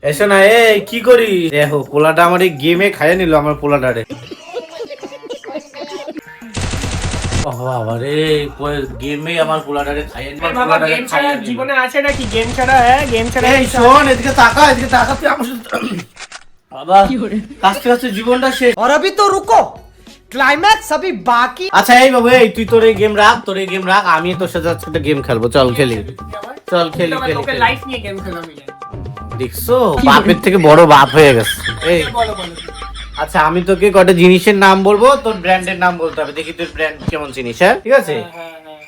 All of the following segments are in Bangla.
এসো না, এই কি করি দেখো, পোলাটা আমার এই গেমে খাইয়ে নিল আমার পোলাটারে। গেমে আমার পোলাটারে খাইয়ে নিল। গেম ছাড়া জীবনে আছে নাকি? গেম ছাড়া গেম ছাড়া এই শোন, এদিকে তাকা, এদিকে তাকা, তুই আমার সাথে বাবা কাছতে কাছতে জীবনটা শেষ। और अभी तो रुको, क्लाइमैक्स अभी बाकी। আচ্ছা এই বাবু, এই তুই তোর এই গেম রাখ, তোর এই গেম রাখ, আমি তোর সাথে আজকে একটা গেম খেলবো, চল খেলি, চল খেলি খেলি। ওকে লাইফ নিয়ে গেম খেলা মিলে দেখছো বাপের থেকে বড় বাপ হয়ে গেছে। এই বলো বলো। আচ্ছা আমি তোকে কটা জিনিসের নাম বলবো, তোর ব্র্যান্ডের নাম বলতে হবে, দেখি তোর ব্র্যান্ড কেমন জিনিস। হ্যাঁ ঠিক আছে,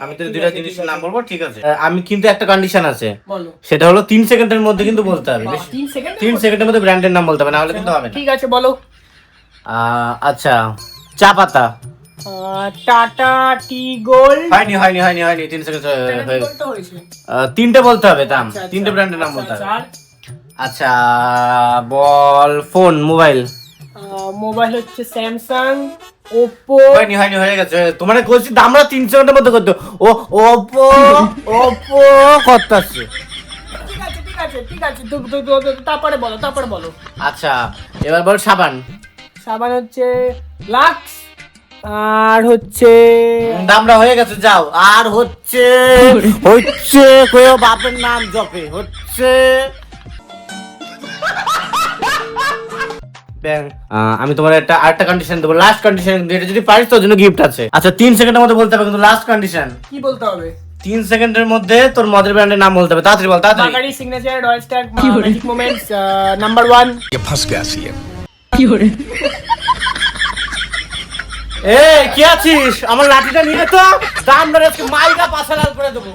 আমি তোর দুইটা জিনিসের নাম বলবো, ঠিক আছে? আমি কিন্তু একটা কন্ডিশন আছে, বলো। সেটা হলো 3 সেকেন্ডের মধ্যে কিন্তু বলতে হবে। 3 সেকেন্ড 3 সেকেন্ডের মধ্যে ব্র্যান্ডের নাম বলতে হবে, না হলে কিন্তু হবে না। ঠিক আছে বলো। আচ্ছা চা পাতা। টাটা টি গোল্ড। হয়নি হয়নি হয়নি হয়নি 3 সেকেন্ড হয়ে গেছে। তো হয়েছে। তিনটে বলতে হবে, দাম তিনটে ব্র্যান্ডের নাম বলতে হবে। আচ্ছা বল, ফোন মোবাইল। মোবাইল হচ্ছে স্যামসাং, ওপো। হয়নি হয়নি হয়ে গেছে, তোমার কইছি আমরা 3 সেকেন্ডের মধ্যে করতে। ও ওপো ওপো কত আছে? ঠিক আছে ঠিক আছে ঠিক আছে, তারপরে বলো তারপরে বলো। আচ্ছা এবার বল সাবান। সাবান হচ্ছে লাক্স, আর হচ্ছে দামরা হয়ে গেছে, যাও। আর হচ্ছে হচ্ছে কইও বাপের নাম জপে হচ্ছে আমি তোমার একটা আরেকটা কন্ডিশন দেবো, লাস্ট কন্ডিশন, এটা যদি পারিস তোর জন্য গিফট আছে। আচ্ছা 3 সেকেন্ডের মধ্যে বলতে হবে, কিন্তু লাস্ট কন্ডিশন। কি বলতে হবে? 3 সেকেন্ডের মধ্যে তোর মদের ব্র্যান্ডের নাম বলতে হবে, তাড়াতাড়ি বল তাড়াতাড়ি। Bacardi, Signature, Royal Star, Magic Moments, number 1। ये फंस गया सी है। এই কি আছিস? আমার লাঠিটা নিয়ে তো দাম ধরে মাইকা 5 লাল করে দেবো।